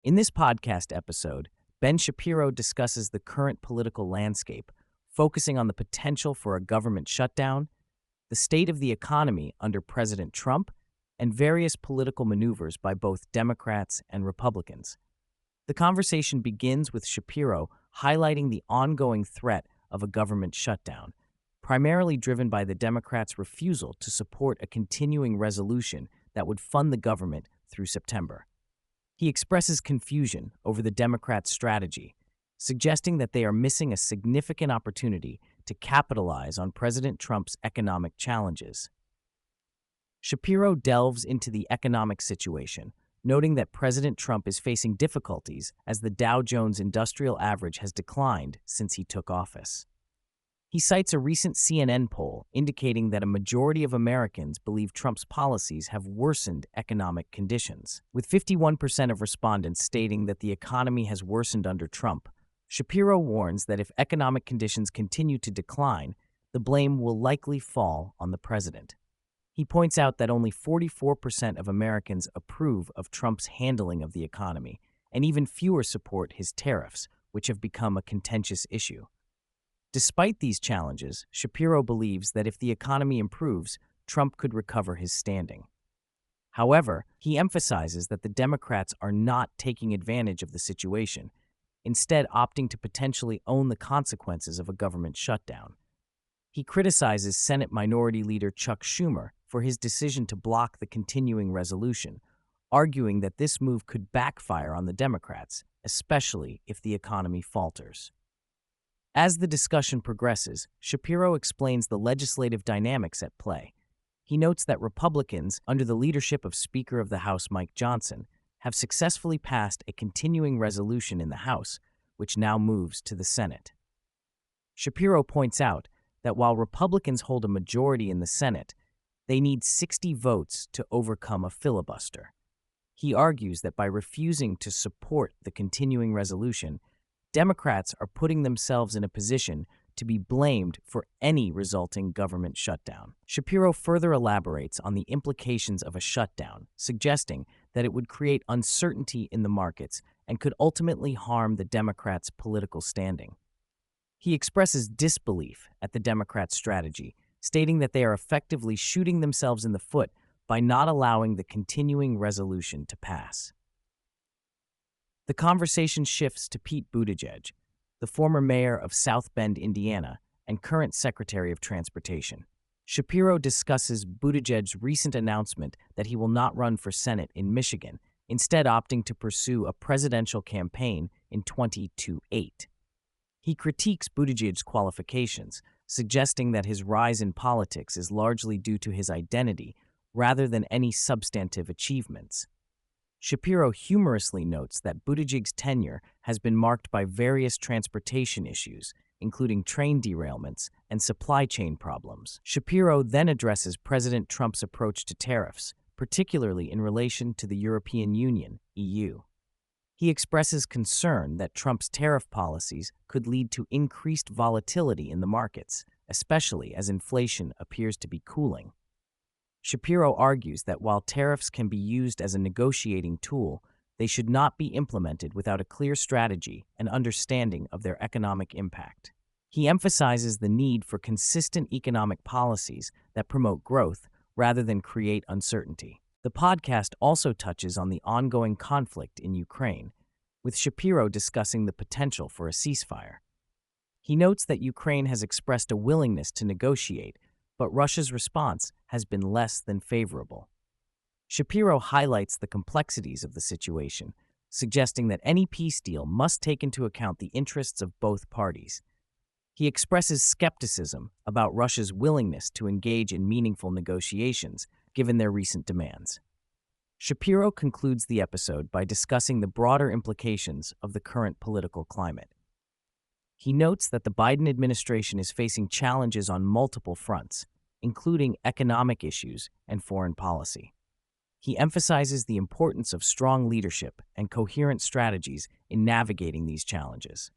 In this podcast episode, Ben Shapiro discusses the current political landscape, focusing on the potential for a government shutdown, the state of the economy under President Trump, and various political maneuvers by both Democrats and Republicans. The conversation begins with Shapiro highlighting the ongoing threat of a government shutdown, primarily driven by the Democrats' refusal to support a continuing resolution that would fund the government through September. He expresses confusion over the Democrats' strategy, suggesting that they are missing a significant opportunity to capitalize on President Trump's economic challenges. Shapiro delves into the economic situation, noting that President Trump is facing difficulties as the Dow Jones Industrial Average has declined since he took office. He cites a recent CNN poll indicating that a majority of Americans believe Trump's policies have worsened economic conditions. With 51% of respondents stating that the economy has worsened under Trump, Shapiro warns that if economic conditions continue to decline, the blame will likely fall on the president. He points out that only 44% of Americans approve of Trump's handling of the economy, and even fewer support his tariffs, which have become a contentious issue. Despite these challenges, Shapiro believes that if the economy improves, Trump could recover his standing. However, he emphasizes that the Democrats are not taking advantage of the situation, instead opting to potentially own the consequences of a government shutdown. He criticizes Senate Minority Leader Chuck Schumer for his decision to block the continuing resolution, arguing that this move could backfire on the Democrats, especially if the economy falters. As the discussion progresses, Shapiro explains the legislative dynamics at play. He notes that Republicans, under the leadership of Speaker of the House Mike Johnson, have successfully passed a continuing resolution in the House, which now moves to the Senate. Shapiro points out that while Republicans hold a majority in the Senate, they need 60 votes to overcome a filibuster. He argues that by refusing to support the continuing resolution, Democrats are putting themselves in a position to be blamed for any resulting government shutdown. Shapiro further elaborates on the implications of a shutdown, suggesting that it would create uncertainty in the markets and could ultimately harm the Democrats' political standing. He expresses disbelief at the Democrats' strategy, stating that they are effectively shooting themselves in the foot by not allowing the continuing resolution to pass. The conversation shifts to Pete Buttigieg, the former mayor of South Bend, Indiana, and current Secretary of Transportation. Shapiro discusses Buttigieg's recent announcement that he will not run for Senate in Michigan, instead opting to pursue a presidential campaign in 2028. He critiques Buttigieg's qualifications, suggesting that his rise in politics is largely due to his identity rather than any substantive achievements. Shapiro humorously notes that Buttigieg's tenure has been marked by various transportation issues, including train derailments and supply chain problems. Shapiro then addresses President Trump's approach to tariffs, particularly in relation to the European Union, EU. He expresses concern that Trump's tariff policies could lead to increased volatility in the markets, especially as inflation appears to be cooling. Shapiro argues that while tariffs can be used as a negotiating tool, they should not be implemented without a clear strategy and understanding of their economic impact. He emphasizes the need for consistent economic policies that promote growth rather than create uncertainty. The podcast also touches on the ongoing conflict in Ukraine, with Shapiro discussing the potential for a ceasefire. He notes that Ukraine has expressed a willingness to negotiate, but Russia's response has been less than favorable. Shapiro highlights the complexities of the situation, suggesting that any peace deal must take into account the interests of both parties. He expresses skepticism about Russia's willingness to engage in meaningful negotiations, given their recent demands. Shapiro concludes the episode by discussing the broader implications of the current political climate. He notes that the Biden administration is facing challenges on multiple fronts, including economic issues and foreign policy. He emphasizes the importance of strong leadership and coherent strategies in navigating these challenges.